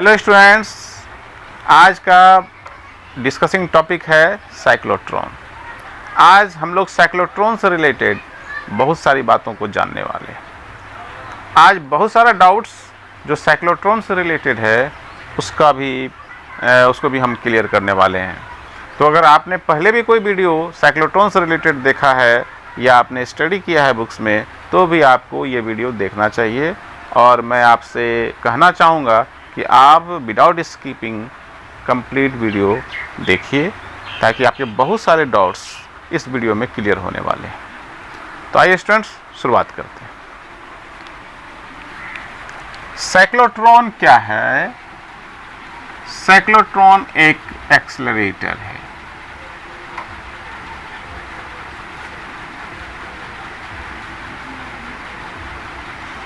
Hello students, आज का discussing topic है साइक्लोट्रॉन। आज हम लोग साइक्लोट्रॉन से रिलेटेड बहुत सारी बातों को जानने वाले हैं। आज बहुत सारा डाउट्स जो साइक्लोट्रॉन से रिलेटेड है उसको भी हम क्लियर करने वाले हैं। तो अगर आपने पहले भी कोई वीडियो साइक्लोट्रॉन से रिलेटेड देखा है या आपने स्टडी किया है बुक्स में, तो भी आपको ये वीडियो देखना चाहिए। और मैं आपसे कहना चाहूँगा कि आप विदाउट स्किपिंग कंप्लीट वीडियो देखिए, ताकि आपके बहुत सारे डाउट्स इस वीडियो में क्लियर होने वाले हैं। तो आइए स्टूडेंट्स, शुरुआत करते हैं। साइक्लोट्रॉन क्या है? साइक्लोट्रॉन एक एक्सेलरेटर है।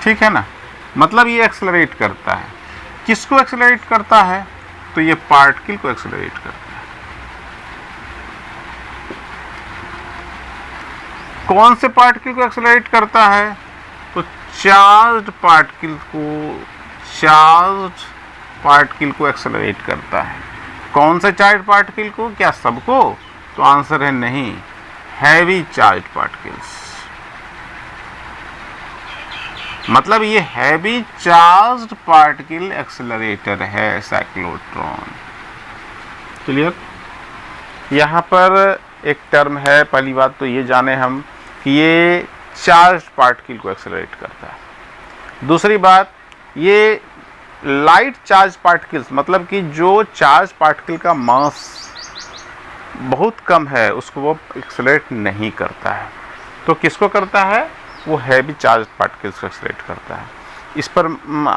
ठीक है ना, मतलब ये एक्सेलरेट करता है। किसको एक्सेलरेट करता है? तो ये पार्टिकल को एक्सेलरेट करता है। कौन से पार्टिकल को एक्सेलरेट करता है? तो चार्ज्ड पार्टिकल को एक्सेलरेट करता है। कौन से चार्ज्ड पार्टिकल को? क्या सबको? तो आंसर है नहीं, हैवी चार्ज्ड पार्टिकल्स। मतलब ये हैवी चार्ज्ड पार्टिकल एक्सेलरेटर है साइक्लोट्रॉन। क्लियर? यहाँ पर एक टर्म है, पहली बात तो ये जाने हम कि ये चार्ज्ड पार्टिकल को एक्सेलरेट करता है। दूसरी बात, ये लाइट चार्ज पार्टिकल्स, मतलब कि जो चार्ज पार्टिकल का मास बहुत कम है उसको वो एक्सेलरेट नहीं करता है। तो किसको करता है? वो हैवी चार्ज पार्टिकल्स को एक्सेलरेट करता है। इस पर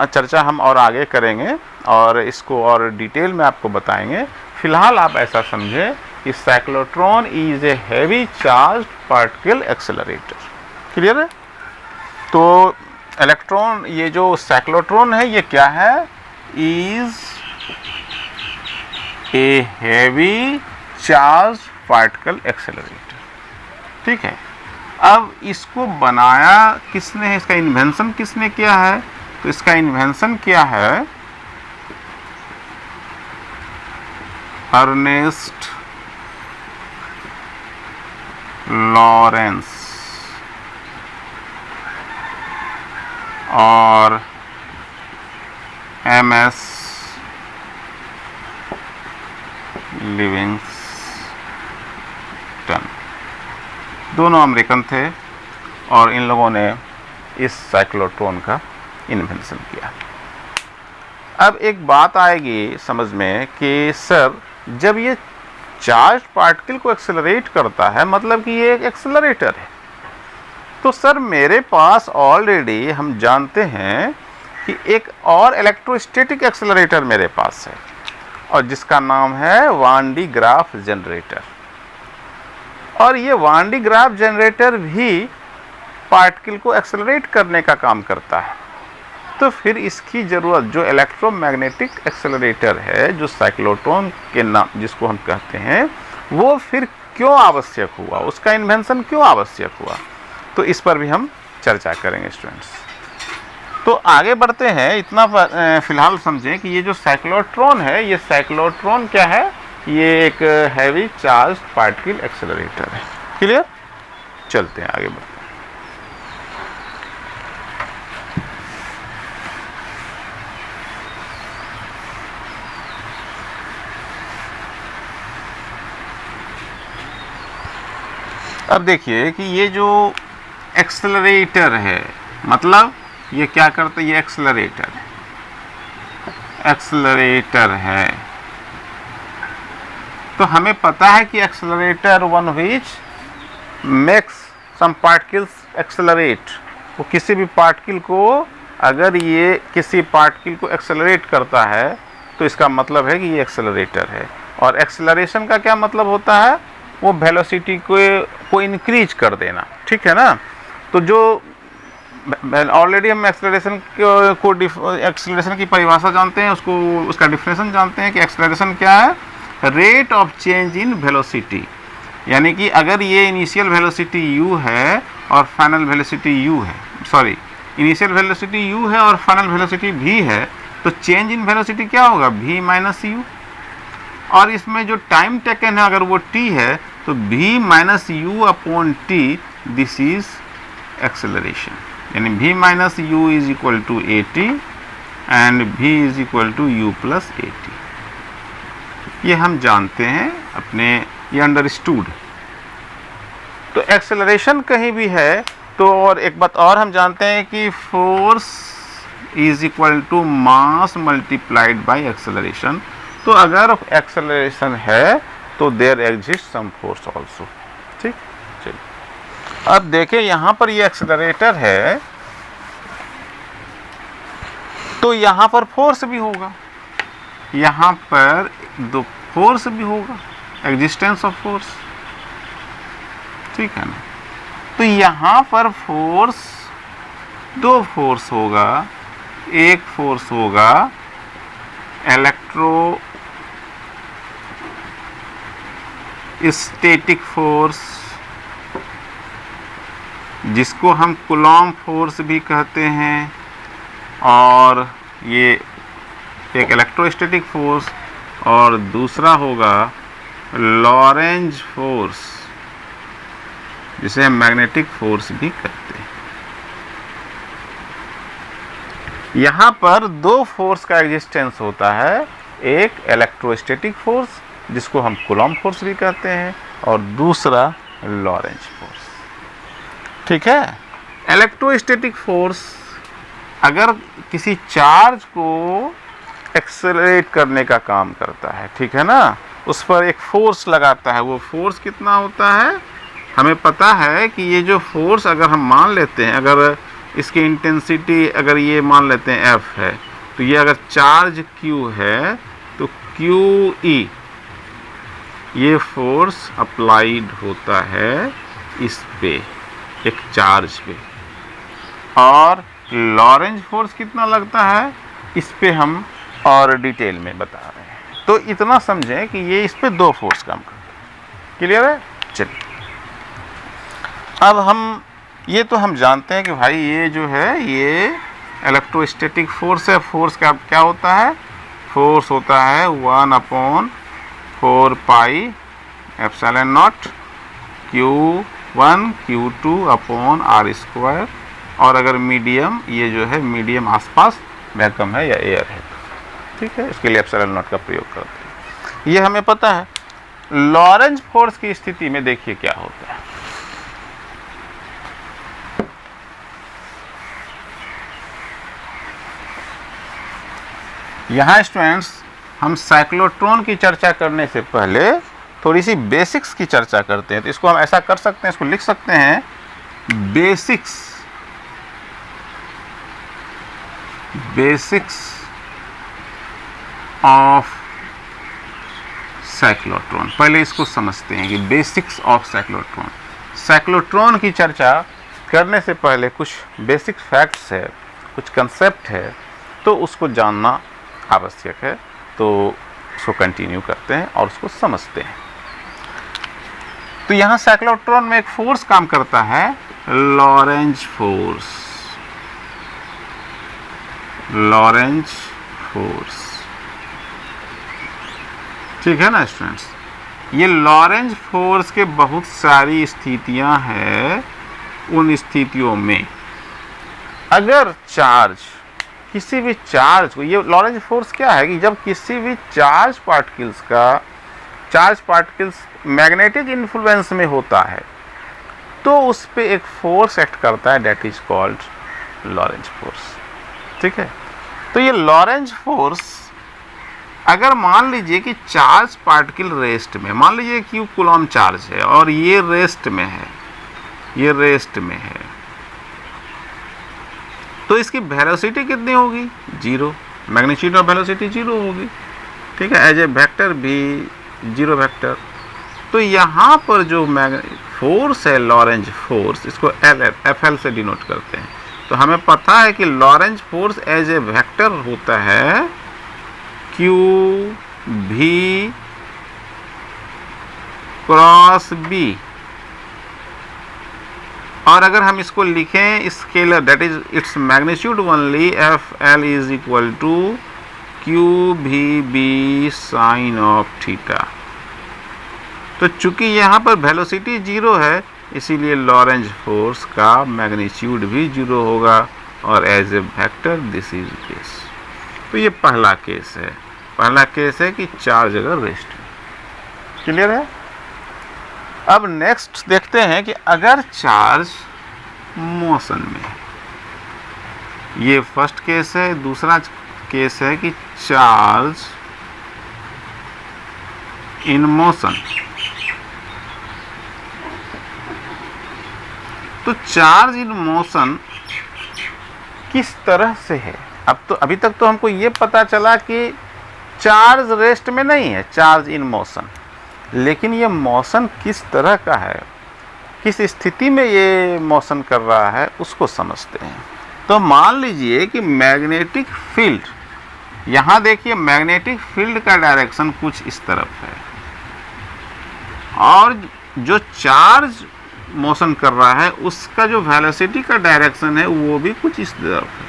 चर्चा हम और आगे करेंगे और इसको और डिटेल में आपको बताएंगे। फिलहाल आप ऐसा समझें कि cyclotron is a heavy charge particle accelerator. Clear है? तो इलेक्ट्रॉन, ये जो साइक्लोट्रॉन है ये क्या है? Is a heavy charge particle accelerator. ठीक है, अब इसको बनाया किसने है? इसका इन्वेंशन किसने किया है? तो इसका इन्वेंशन किया है अर्नेस्ट लॉरेंस और एमएस लिविंगस्टन। दोनों अमेरिकन थे और इन लोगों ने इस साइक्लोट्रॉन का इन्वेंशन किया। अब एक बात आएगी समझ में कि सर, जब ये चार्ज पार्टिकल को एक्सेलरेट करता है, मतलब कि ये एक एक्सेलरेटर है, तो सर मेरे पास ऑलरेडी हम जानते हैं कि एक और इलेक्ट्रोस्टैटिक एक्सेलरेटर मेरे पास है, और जिसका नाम है वान डी ग्राफ जनरेटर। और ये वान डी ग्राफ जनरेटर भी पार्टिकल को एक्सेलरेट करने का काम करता है। तो फिर इसकी ज़रूरत, जो इलेक्ट्रोमैग्नेटिक एक्सेलरेटर है, जो साइक्लोट्रॉन के नाम जिसको हम कहते हैं, वो फिर क्यों आवश्यक हुआ? उसका इन्वेंशन क्यों आवश्यक हुआ? तो इस पर भी हम चर्चा करेंगे स्टूडेंट्स। तो आगे बढ़ते हैं। इतना फिलहाल समझें कि ये जो साइक्लोट्रॉन है, ये साइक्लोट्रॉन क्या है? ये एक हैवी चार्ज पार्टिकल एक्सेलरेटर है। क्लियर? चलते हैं आगे बढ़ते हैं। अब देखिए कि ये जो एक्सेलरेटर है, मतलब ये क्या करता है? ये एक्सेलरेटर है। तो हमें पता है कि accelerator one which makes some particles accelerate. वो किसी भी पार्टिकल को, अगर ये किसी पार्टिकल को एक्सेलरेट करता है तो इसका मतलब है कि ये एक्सेलरेटर है। और एक्सेलरेशन का क्या मतलब होता है? वो वेलोसिटी को इंक्रीज कर देना। ठीक है ना? तो जो ऑलरेडी हम एक्सेलरेशन की परिभाषा जानते हैं, उसका डिफिनेशन जानते हैं कि एक्सेलरेशन क्या है? Rate of change in velocity. यानी कि अगर ये इनिशियल वेलोसिटी u है और फाइनल वेलोसिटी u है, इनिशियल वेलोसिटी u है और फाइनल वेलोसिटी v है, तो चेंज इन वेलोसिटी क्या होगा, v माइनस यू, और इसमें जो टाइम टेकन है अगर वो t है तो v minus u upon t, this is acceleration, यानी v minus u is equal to a t and v is equal to u plus a t. ये हम जानते हैं अपने, ये अंडरस्टूड। तो एक्सेलरेशन कहीं भी है तो, और एक बात और हम जानते हैं कि force is equal to mass multiplied by acceleration. तो अगर एक्सेलरेशन है तो there exist some force also. ठीक, चलिए अब देखें यहाँ पर ये एक्सेलरेटर है तो यहाँ पर फोर्स भी होगा, यहाँ पर दो फोर्स भी होगा, एग्जिस्टेंस ऑफ फोर्स, ठीक है ना। तो यहाँ पर फोर्स, दो फोर्स होगा, एक फोर्स होगा इलेक्ट्रोस्टैटिक फोर्स, जिसको हम कूलॉम फोर्स भी कहते हैं, और ये एक इलेक्ट्रोस्टैटिक फोर्स, और दूसरा होगा लॉरेंज फोर्स, जिसे हम मैग्नेटिक फोर्स भी कहते हैं। यहाँ पर दो फोर्स का एग्जिस्टेंस होता है, एक इलेक्ट्रोस्टैटिक फोर्स जिसको हम कूलॉम फोर्स भी कहते हैं, और दूसरा लॉरेंज फोर्स, ठीक है। इलेक्ट्रोस्टैटिक फोर्स अगर किसी चार्ज को एक्सेलरेट करने का काम करता है, ठीक है ना, उस पर एक फोर्स लगाता है, वो फोर्स कितना होता है हमें पता है कि ये जो फोर्स अगर हम मान लेते हैं, अगर इसकी इंटेंसिटी अगर ये मान लेते हैं F है, तो ये अगर चार्ज Q है तो QE ये फोर्स अप्लाइड होता है इस पे, एक चार्ज पे, और लॉरेंज फोर्स कितना लगता है इस पे हम और डिटेल में बता रहे हैं। तो इतना समझें कि ये इस पे दो फोर्स काम करते हैं। क्लियर है? चलिए अब हम ये तो हम जानते हैं कि भाई ये जो है ये इलेक्ट्रोस्टैटिक फोर्स है। फोर्स का क्या होता है, फोर्स होता है 1/4 pi epsilon not Q1 Q2 upon R square, और अगर मीडियम, ये जो है मीडियम आसपास वैक्यूम है या एयर है, ठीक है, इसके लिए एप्सिलॉन नॉट का प्रयोग करते हैं। ये हमें पता है। लॉरेंज फोर्स की स्थिति में देखिए क्या होता है। यहाँ स्टूडेंट्स हम साइक्लोट्रॉन की चर्चा करने से पहले थोड़ी सी बेसिक्स की चर्चा करते हैं। तो इसको हम ऐसा कर सकते हैं, इसको लिख सकते हैं बेसिक्स ऑफ साइक्लोट्रॉन। पहले इसको समझते हैं कि बेसिक्स ऑफ साइक्लोट्रॉन। साइक्लोट्रॉन की चर्चा करने से पहले कुछ बेसिक फैक्ट्स है, कुछ कंसेप्ट है, तो उसको जानना आवश्यक है। तो उसको कंटिन्यू करते हैं और उसको समझते हैं। तो यहाँ साइक्लोट्रॉन में एक फोर्स काम करता है, लॉरेंज फोर्स। लॉरेंज फोर्स, ठीक है ना स्टूडेंट्स। ये लॉरेंज फोर्स के बहुत सारी स्थितियां हैं। उन स्थितियों में अगर चार्ज, किसी भी चार्ज को, ये लॉरेंज फोर्स क्या है कि जब किसी भी चार्ज पार्टिकल्स मैग्नेटिक इन्फ्लुएंस में होता है तो उस पे एक फोर्स एक्ट करता है, that is called Lorentz force, ठीक है। तो ये लॉरेंज फोर्स, अगर मान लीजिए कि चार्ज पार्टिकल रेस्ट में, मान लीजिए कि कूलॉम चार्ज है और ये रेस्ट में है, ये रेस्ट में है, तो इसकी वेलोसिटी कितनी होगी, 0। मैग्नीट्यूड ऑफ वेलोसिटी 0 होगी, ठीक है, एज ए वेक्टर भी 0 वेक्टर। तो यहाँ पर जो फोर्स है लॉरेंज फोर्स, इसको FL से डिनोट करते हैं। तो हमें पता है कि Lorentz force as a vector होता है QV क्रॉस B, और अगर हम इसको लिखें scalar, that is its magnitude only, FL is equal to q v b sine of theta. तो चूंकि यहाँ पर वेलोसिटी 0 है, इसीलिए लॉरेंज फोर्स का मैग्नीट्यूड भी 0 होगा और as a vector this is case. तो ये पहला केस है। पहला केस है कि चार्ज अगर रेस्ट में। क्लियर है? अब नेक्स्ट देखते हैं कि अगर चार्ज मोशन में, ये फर्स्ट केस है। दूसरा केस है कि चार्ज इन मोशन। तो चार्ज इन मोशन किस तरह से है? अभी तक तो हमको ये पता चला कि चार्ज रेस्ट में नहीं है, चार्ज इन मोशन। लेकिन ये मोशन किस तरह का है, किस स्थिति में ये मोशन कर रहा है, उसको समझते हैं। तो मान लीजिए कि मैग्नेटिक फील्ड, यहाँ देखिए मैग्नेटिक फील्ड का डायरेक्शन कुछ इस तरफ है और जो चार्ज मोशन कर रहा है उसका जो वेलोसिटी का डायरेक्शन है वो भी कुछ इस तरफ है।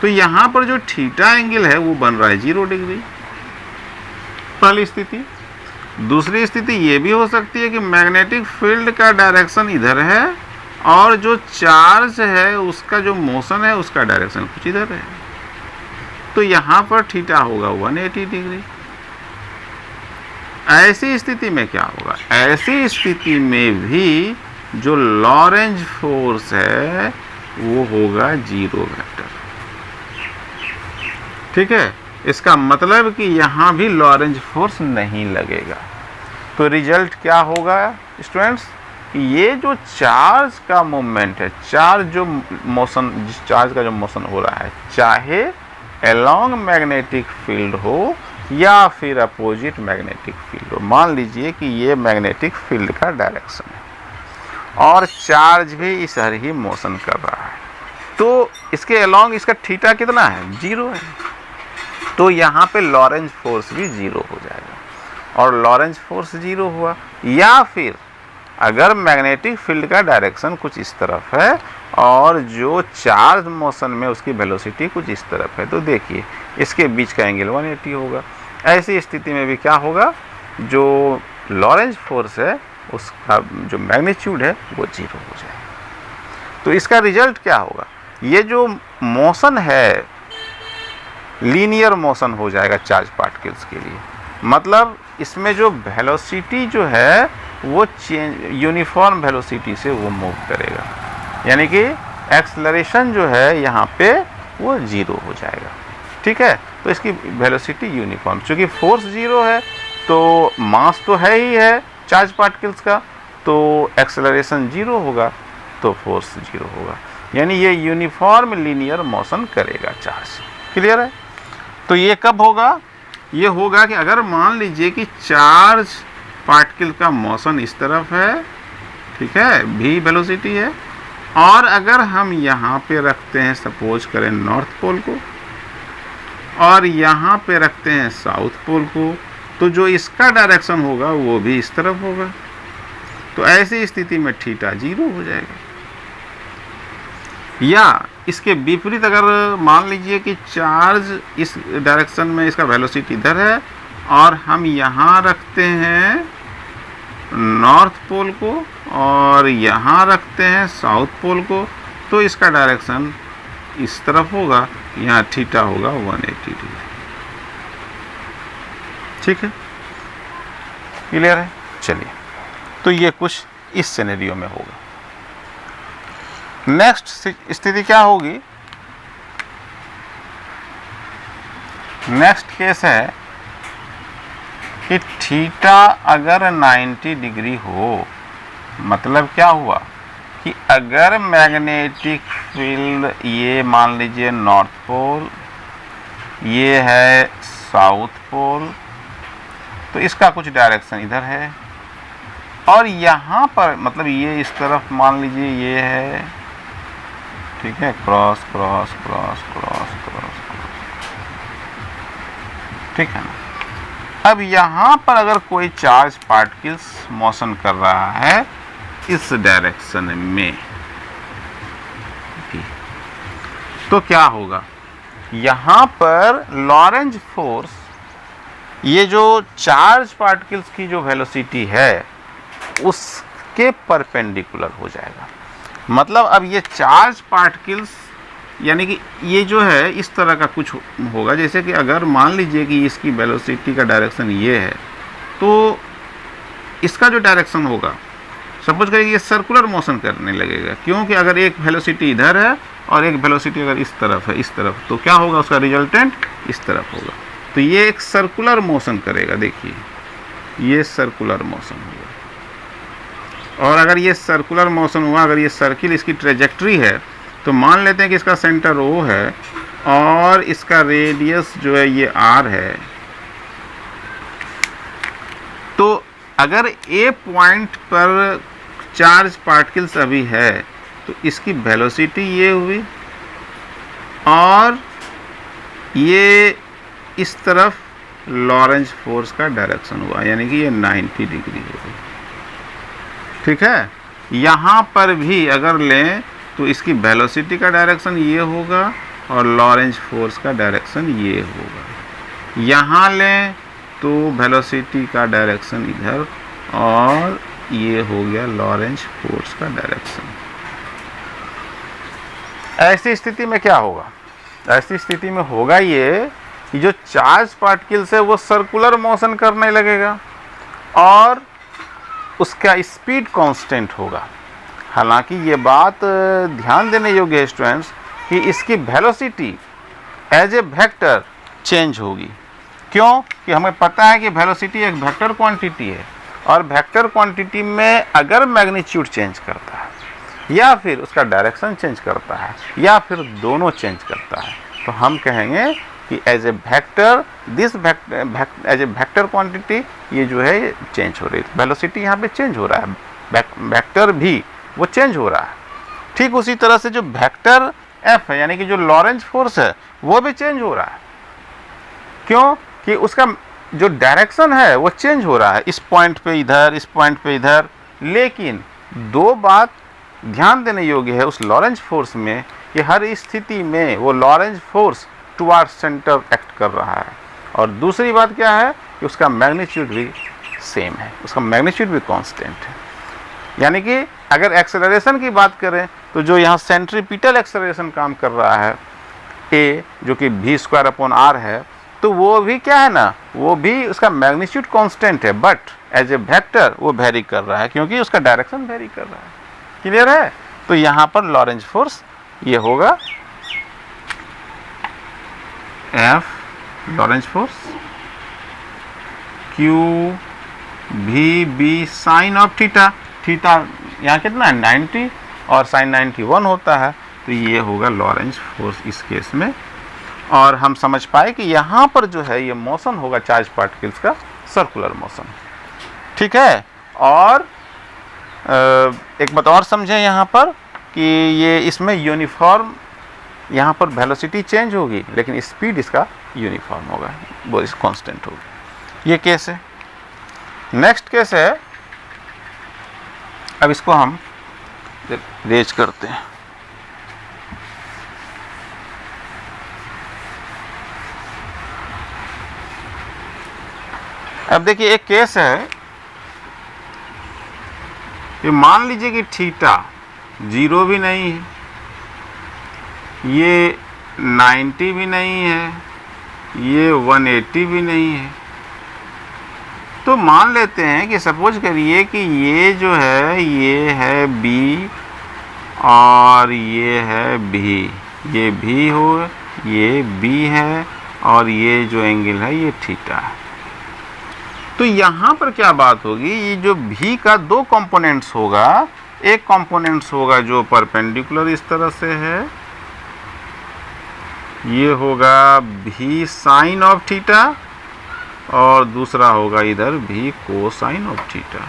तो यहाँ पर जो थीटा एंगल है वो बन रहा है 0 डिग्री, पहली स्थिति। दूसरी स्थिति ये भी हो सकती है कि मैग्नेटिक फील्ड का डायरेक्शन इधर है और जो चार्ज है उसका जो मोशन है उसका डायरेक्शन कुछ इधर है। तो यहाँ पर थीटा होगा 180 डिग्री। ऐसी स्थिति में क्या होगा? ऐसी स्थिति में भी जो लॉरेंज फोर्स है वो होगा 0 वेक्टर। ठीक है? इसका मतलब कि यहाँ भी लॉरेंज फोर्स नहीं लगेगा। तो रिजल्ट क्या होगा स्टूडेंट्स? ये जो चार्ज का मूवमेंट है, चार्ज जो मोशन, जिस चार्ज का जो मोशन हो रहा है, चाहे अलोंग मैग्नेटिक फील्ड हो या फिर अपोजिट मैग्नेटिक फील्ड हो। मान लीजिए कि ये मैग्नेटिक फील्ड का डायरेक्शन है और चार्ज भी इस हर ही मोशन कर रहा है, तो इसके अलोंग इसका थीटा कितना है? 0 है। तो यहाँ पे लॉरेंज फोर्स भी 0 हो जाएगा और लॉरेंज फोर्स 0 हुआ। या फिर अगर मैग्नेटिक फील्ड का डायरेक्शन कुछ इस तरफ है और जो चार्ज मोशन में उसकी वेलोसिटी कुछ इस तरफ है, तो देखिए इसके बीच का एंगल 180 होगा। ऐसी स्थिति में भी क्या होगा? जो लॉरेंज फोर्स है उसका जो मैग्नीट्यूड है वो 0 हो जाएगा। तो इसका रिजल्ट क्या होगा? ये जो मोशन है लीनियर मोशन हो जाएगा चार्ज पार्टिकल्स के लिए। मतलब इसमें जो वेलोसिटी जो है वो यूनिफॉर्म वेलोसिटी से वो मूव करेगा, यानी कि एक्सेलरेशन जो है यहाँ पे वो 0 हो जाएगा। ठीक है? तो इसकी वेलोसिटी यूनिफॉर्म, चूँकि फोर्स 0 है तो मास तो है ही है चार्ज पार्टिकल्स का, तो एक्सेलरेशन 0 होगा तो फोर्स 0 होगा, यानी ये यूनिफॉर्म लीनियर मोशन करेगा चार्ज। क्लियर है? तो ये कब होगा? ये होगा कि अगर मान लीजिए कि चार्ज पार्टिकल का मोशन इस तरफ है, ठीक है, v वेलोसिटी है, और अगर हम यहाँ पे रखते हैं, सपोज करें नॉर्थ पोल को, और यहाँ पे रखते हैं साउथ पोल को, तो जो इसका डायरेक्शन होगा वो भी इस तरफ होगा। तो ऐसी स्थिति में थीटा 0 हो जाएगा। या इसके विपरीत अगर मान लीजिए कि चार्ज इस डायरेक्शन में, इसका वेलोसिटी इधर है और हम यहाँ रखते हैं नॉर्थ पोल को और यहाँ रखते हैं साउथ पोल को, तो इसका डायरेक्शन इस तरफ होगा, यहाँ थीटा होगा 180 डिग्री। ठीक है? क्लियर है? चलिए, तो ये कुछ इस सिनेरियो में होगा। नेक्स्ट स्थिति क्या होगी? नेक्स्ट केस है कि थीटा अगर 90 डिग्री हो, मतलब क्या हुआ कि अगर मैग्नेटिक फील्ड, ये मान लीजिए नॉर्थ पोल, ये है साउथ पोल, तो इसका कुछ डायरेक्शन इधर है और यहाँ पर मतलब ये इस तरफ मान लीजिए ये है, ठीक है, cross cross cross cross cross, ठीक है ना। अब यहाँ पर अगर कोई चार्ज पार्टिकल्स मोशन कर रहा है इस डायरेक्शन में, तो क्या होगा? यहाँ पर लॉरेंज फोर्स, ये जो चार्ज पार्टिकल्स की जो वेलोसिटी है उसके परपेंडिकुलर हो जाएगा। मतलब अब ये चार्ज पार्टिकल्स यानी कि ये जो है इस तरह का कुछ होगा, जैसे कि अगर मान लीजिए कि इसकी वेलोसिटी का डायरेक्शन ये है, तो इसका जो डायरेक्शन होगा, सपोज करिए ये सर्कुलर मोशन करने लगेगा, क्योंकि अगर एक वेलोसिटी इधर है और एक वेलोसिटी अगर इस तरफ है, इस तरफ, तो क्या होगा, उसका रिजल्टेंट इस तरफ होगा। तो ये एक सर्कुलर मोशन करेगा, देखिए ये सर्कुलर मोशन होगा। और अगर ये सर्कुलर मोशन हुआ, अगर ये सर्किल इसकी ट्रेजेक्ट्री है, तो मान लेते हैं कि इसका सेंटर O है और इसका रेडियस जो है ये R है। तो अगर A पॉइंट पर चार्ज पार्टिकल्स अभी है, तो इसकी वेलोसिटी ये हुई और ये इस तरफ लॉरेंज फोर्स का डायरेक्शन हुआ, यानी कि ये 90 डिग्री हो गई। ठीक है, यहाँ पर भी अगर लें तो इसकी वेलोसिटी का डायरेक्शन ये होगा और लॉरेंज फोर्स का डायरेक्शन ये होगा। यहाँ लें तो वेलोसिटी का डायरेक्शन इधर और ये हो गया लॉरेंज फोर्स का डायरेक्शन। ऐसी स्थिति में क्या होगा? ऐसी स्थिति में होगा ये कि जो चार्ज पार्टिकल्स है वो सर्कुलर मोशन करने लगेगा और उसका स्पीड कांस्टेंट होगा। हालांकि ये बात ध्यान देने योग्य है स्टूडेंट्स कि इसकी velocity as a vector change होगी। क्यों? कि हमें पता है कि वेलोसिटी एक वेक्टर क्वांटिटी है और वेक्टर क्वांटिटी में अगर मैग्नीट्यूड चेंज करता है या फिर उसका डायरेक्शन चेंज करता है या फिर दोनों चेंज करता है, तो हम कहेंगे कि as a vector this as a vector quantity ये जो है चेंज हो रही है। वेलोसिटी यहाँ पे चेंज हो रहा है, वेक्टर भी वो चेंज हो रहा है। ठीक उसी तरह से जो वेक्टर एफ है यानी कि जो लॉरेंज फोर्स है वो भी चेंज हो रहा है। क्यों? कि उसका जो डायरेक्शन है वो चेंज हो रहा है, इस पॉइंट पे इधर, इस पॉइंट पे इधर। लेकिन दो बात ध्यान देने योग्य है उस लॉरेंज फोर्स में कि हर स्थिति में वो Lorentz force toward center act कर रहा है। और दूसरी बात क्या है कि उसका मैग्नीट्यूड भी सेम है, उसका मैग्नीट्यूड भी कांस्टेंट है। यानी कि अगर एक्सेलरेशन की बात करें तो जो यहाँ सेंट्रीपिटल एक्सेलरेशन काम कर रहा है a जो कि v²/r है, तो वो भी क्या है ना, वो भी उसका मैग्नीट्यूड कांस्टेंट है, बट एज ए वेक्टर वो वेरी कर रहा है क्योंकि उसका डायरेक्शन वेरी कर रहा है। क्लियर है? तो यहाँ पर लॉरेंज फोर्स ये होगा F Lorentz force Q V sine of theta. Theta यहाँ कितना है 90 और साइन 91 होता है, तो ये होगा लॉरेंज फोर्स इस केस में। और हम समझ पाए कि यहाँ पर जो है ये मोशन होगा चार्ज पार्टिकल्स का सर्कुलर मोशन। ठीक है, और एक बात और समझें यहाँ पर कि ये इसमें यूनिफॉर्म, यहाँ पर वेलोसिटी चेंज होगी लेकिन स्पीड इसका यूनिफॉर्म होगा, वो इस कांस्टेंट होगी। ये केस है। नेक्स्ट केस है, अब इसको हम रेज करते हैं। अब देखिए एक केस है, ये मान लीजिए कि थीटा 0 भी नहीं है, ये 90 भी नहीं है, ये 180 भी नहीं है। तो मान लेते हैं कि सपोज करिए कि ये जो है ये है B और ये है B, ये B हो, ये B है और ये जो एंगल है ये थीटा है। तो यहाँ पर क्या बात होगी, ये जो V का दो कंपोनेंट्स होगा, एक कंपोनेंट्स होगा जो परपेंडिकुलर इस तरह से है, ये होगा V साइन ऑफ थीटा और दूसरा होगा इधर V कोसाइन ऑफ थीटा।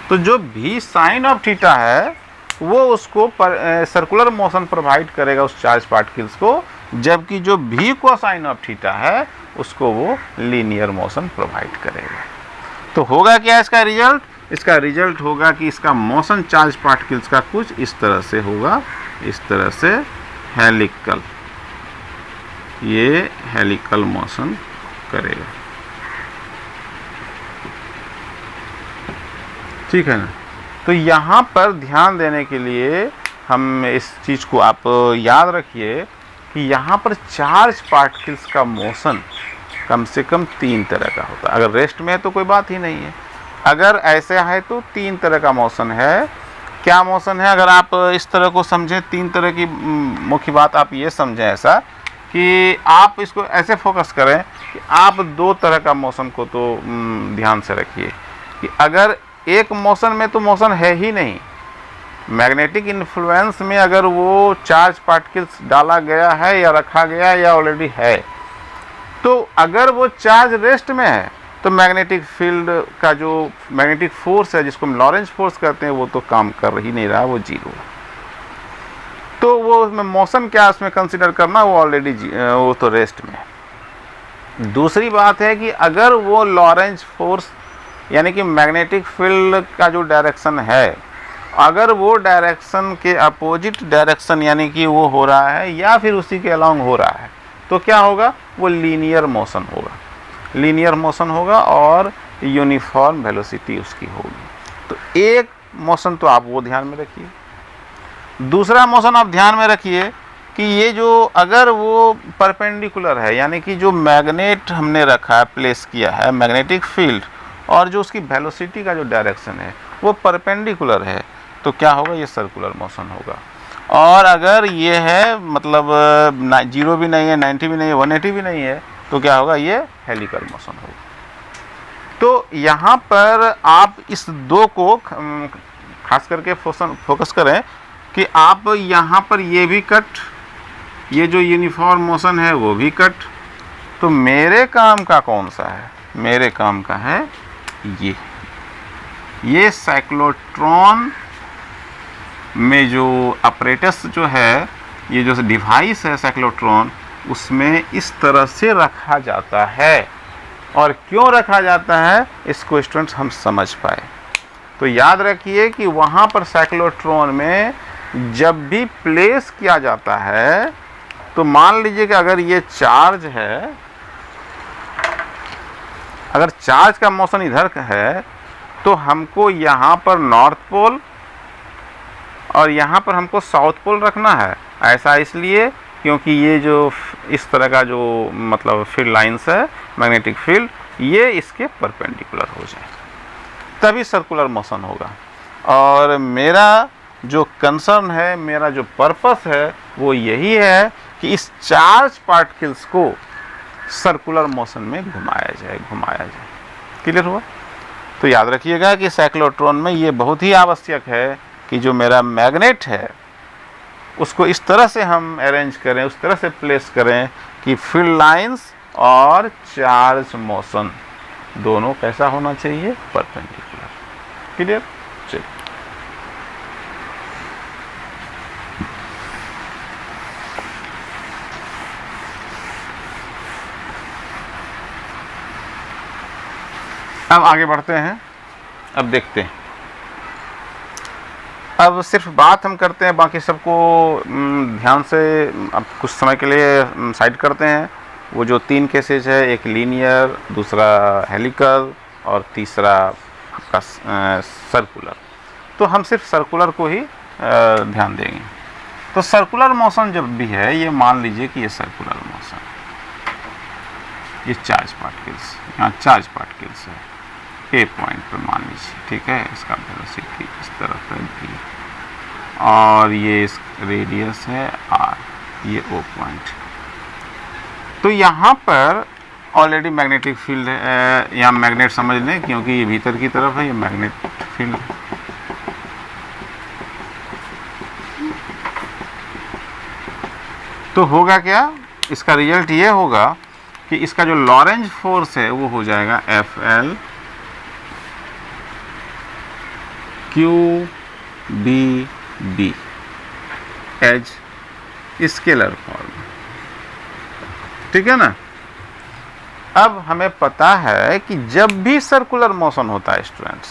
तो जो V साइन ऑफ थीटा है वो उसको सर्कुलर मोशन प्रोवाइड करेगा उस चार्ज पार्टिकल्स को, जबकि जो V कोसाइन ऑफ थीटा है उसको वो लीनियर मोशन प्रोवाइड करेगा। तो होगा क्या इसका रिजल्ट? इसका रिजल्ट होगा कि इसका मोशन चार्ज पार्टिकल्स का कुछ इस तरह से होगा, इस तरह से हेलिकल। ये हेलिकल मोशन करेगा। ठीक है ना। तो यहाँ पर ध्यान देने के लिए हम इस चीज़ को आप याद रखिए कि यहाँ पर चार्ज पार्टिकल्स का मोशन कम से कम 3 तरह का होता है। अगर रेस्ट में है तो कोई बात ही नहीं है, अगर ऐसे है तो 3 तरह का मोशन है। क्या मोशन है? अगर आप इस तरह को समझें, 3 तरह की मुख्य बात आप ये समझें ऐसा कि आप इसको ऐसे फोकस करें कि आप 2 तरह का मोशन को तो ध्यान से रखिए कि अगर एक मोशन में तो मोशन है ही नहीं, मैग्नेटिक इन्फ्लुएंस में अगर वो चार्ज पार्टिकल्स डाला गया है या रखा गया है या ऑलरेडी है, तो अगर वो चार्ज रेस्ट में है तो मैग्नेटिक फील्ड का जो मैग्नेटिक फोर्स है, जिसको हम लॉरेंज फोर्स कहते हैं, वो तो काम कर ही नहीं रहा, वो जीरो है। तो वो उसमें मोशन क्या उसमें कंसिडर करना, वो ऑलरेडी वो तो रेस्ट में है। दूसरी बात है कि अगर वो लॉरेंज फोर्स यानी कि मैग्नेटिक फील्ड का जो डायरेक्शन है, अगर वो डायरेक्शन के अपोजिट डायरेक्शन यानी कि वो हो रहा है या फिर उसी के अलॉन्ग हो रहा है, तो क्या होगा? वो लीनियर मोशन होगा, लीनियर मोशन होगा और यूनिफॉर्म वेलोसिटी उसकी होगी। तो एक मोशन तो आप वो ध्यान में रखिए। दूसरा मोशन आप ध्यान में रखिए कि ये जो अगर वो परपेंडिकुलर है, यानी कि जो मैग्नेट हमने रखा है, प्लेस किया है, मैग्नेटिक फील्ड और जो उसकी वेलोसिटी का जो डायरेक्शन है वो परपेंडिकुलर है, तो क्या होगा? ये सर्कुलर मोशन होगा। और अगर ये है मतलब 0 भी नहीं है, 90 भी नहीं है, 180 भी नहीं है, तो क्या होगा? ये हेलिकल मोशन होगा। तो यहाँ पर आप इस 2 को खास करके फोकस करें कि आप यहाँ पर ये भी कट, ये जो यूनिफॉर्म मोशन है वो भी कट। तो मेरे काम का कौन सा है? मेरे काम का है ये साइक्लोट्रॉन में जो अपरेटस जो है, ये जो डिवाइस है साइक्लोट्रॉन, उसमें इस तरह से रखा जाता है। और क्यों रखा जाता है इसको स्टूडेंट्स हम समझ पाए तो याद रखिए कि वहाँ पर साइक्लोट्रॉन में जब भी प्लेस किया जाता है, तो मान लीजिए कि अगर ये चार्ज है, अगर चार्ज का मोशन इधर है, तो हमको यहाँ पर नॉर्थ पोल और यहाँ पर हमको साउथ पोल रखना है। ऐसा इसलिए क्योंकि ये जो इस तरह का जो मतलब फील्ड लाइंस है, मैग्नेटिक फील्ड, ये इसके परपेंडिकुलर हो जाए, तभी सर्कुलर मोशन होगा। और मेरा जो कंसर्न है, मेरा जो पर्पस है, वो यही है कि इस चार्ज पार्टिकल्स को सर्कुलर मोशन में घुमाया जाए। क्लियर हुआ? तो याद रखिएगा कि साइक्लोट्रॉन में ये बहुत ही आवश्यक है कि जो मेरा मैग्नेट है उसको इस तरह से हम अरेंज करें, उस तरह से प्लेस करें कि फील्ड लाइंस और चार्ज मोशन दोनों कैसा होना चाहिए? परपेंडिकुलर। क्लियर? चलिए अब आगे बढ़ते हैं। अब देखते हैं, अब सिर्फ बात हम करते हैं, बाकी सबको ध्यान से अब कुछ समय के लिए साइड करते हैं। वो जो 3 केसेज है, एक लीनियर, दूसरा हेलिकल और तीसरा आपका सर्कुलर, तो हम सिर्फ सर्कुलर को ही ध्यान देंगे। तो सर्कुलर मोशन जब भी है, ये मान लीजिए कि ये सर्कुलर मोशन, ये चार्ज पार्टिकल्स, यहाँ चार्ज पार्टिकल्स है ए पॉइंट पर मान लीजिए, ठीक है, इसका वेलोसिटी इस तरफ है v, और ये इस रेडियस है r, ये ओ पॉइंट। तो यहाँ पर ऑलरेडी मैग्नेटिक फील्ड है, यहाँ मैग्नेट समझ लें क्योंकि ये भीतर की तरफ है, ये मैग्नेट फील्ड है। तो होगा क्या? इसका रिजल्ट ये होगा कि इसका जो लॉरेंज फोर्स है वो हो जाएगा FL QBB as scalar form, ठीक है ना। अब हमें पता है कि जब भी सर्कुलर मोशन होता है स्टूडेंट्स,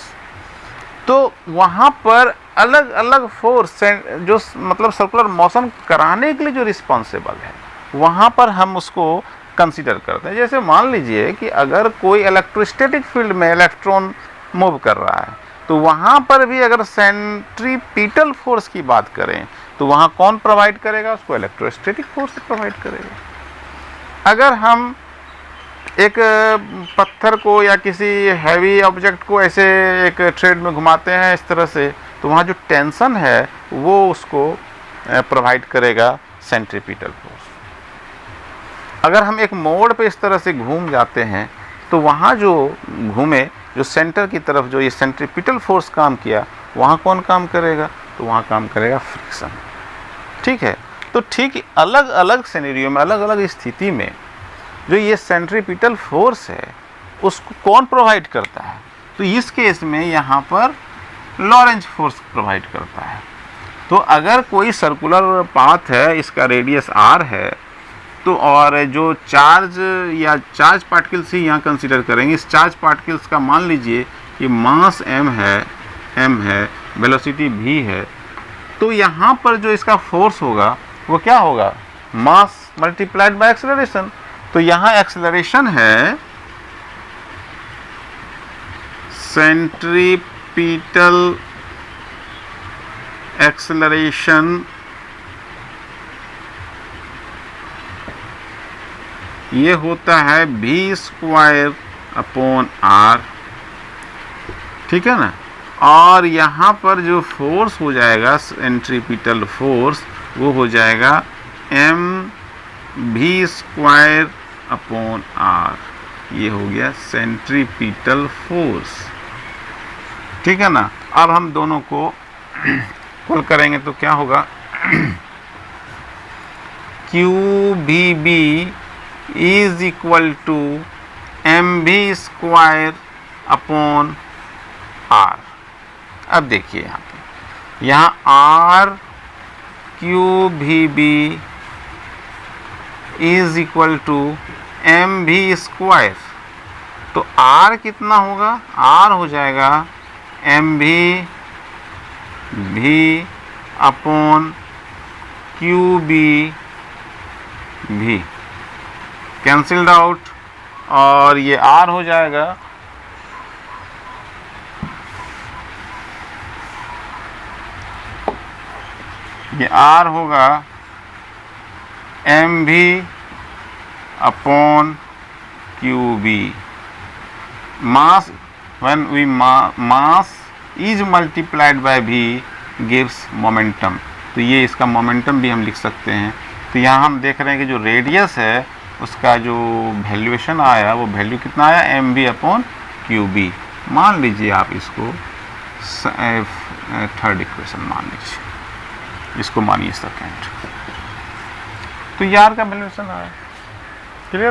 तो वहाँ पर अलग अलग फोर्स जो मतलब सर्कुलर मोशन कराने के लिए जो रिस्पॉन्सिबल है, वहाँ पर हम उसको कंसीडर करते हैं। जैसे मान लीजिए कि अगर कोई इलेक्ट्रोस्टैटिक फील्ड में इलेक्ट्रॉन मूव कर रहा है, तो वहाँ पर भी अगर सेंट्रीपिटल फोर्स की बात करें तो वहाँ कौन प्रोवाइड करेगा? उसको इलेक्ट्रोस्टैटिक फोर्स प्रोवाइड करेगा। अगर हम एक पत्थर को या किसी हैवी ऑब्जेक्ट को ऐसे एक थ्रेड में घुमाते हैं इस तरह से, तो वहाँ जो टेंशन है वो उसको प्रोवाइड करेगा सेंट्रीपिटल फोर्स। अगर हम एक मोड़ पे इस तरह से घूम जाते हैं तो वहाँ जो घूमे, जो सेंटर की तरफ जो ये सेंट्रीपिटल फोर्स काम किया, वहाँ कौन काम करेगा? तो वहाँ काम करेगा फ्रिक्शन। ठीक है, तो ठीक अलग अलग सिनेरियो में, अलग अलग स्थिति में जो ये सेंट्रीपिटल फोर्स है उसको कौन प्रोवाइड करता है? तो इस केस में यहाँ पर लॉरेंज फोर्स प्रोवाइड करता है। तो अगर कोई सर्कुलर पाथ है, इसका रेडियस r है, तो और जो चार्ज या चार्ज पार्टिकल्स ही यहाँ कंसीडर करेंगे, इस चार्ज पार्टिकल्स का मान लीजिए कि मास m है, वेलोसिटी v है, तो यहाँ पर जो इसका फोर्स होगा वो क्या होगा? मास मल्टीप्लाइड बाय एक्सेलरेशन। तो यहाँ एक्सेलरेशन है सेंट्रीपिटल एक्सेलरेशन, ये होता है v² अपॉन r। ठीक है ना। और यहाँ पर जो फोर्स हो जाएगा सेंट्रीपिटल फोर्स, वो हो जाएगा mv² अपॉन r। ये हो गया सेंट्रीपिटल फोर्स। ठीक है ना। अब हम दोनों को कुल करेंगे तो क्या होगा? QVB is equal to mv² upon r। अब देखिए यहाँ पे, यहाँ r QVB is equal to mv², तो r कितना होगा? r हो जाएगा mv अपॉन QB भी कैंसिल्ड आउट, और ये r हो जाएगा ये r होगा mv upon QB। Mass when we mass is multiplied by v gives momentum, तो ये इसका मोमेंटम भी हम लिख सकते हैं। तो यहाँ हम देख रहे हैं कि जो रेडियस है उसका जो वैल्यूएशन आया, वो वैल्यू कितना आया? mv upon QB। मान लीजिए आप इसको थर्ड इक्वेशन मान लीजिए, इसको मानिए सेकेंड, तो यार का वैल्यूएशन आया। क्लियर?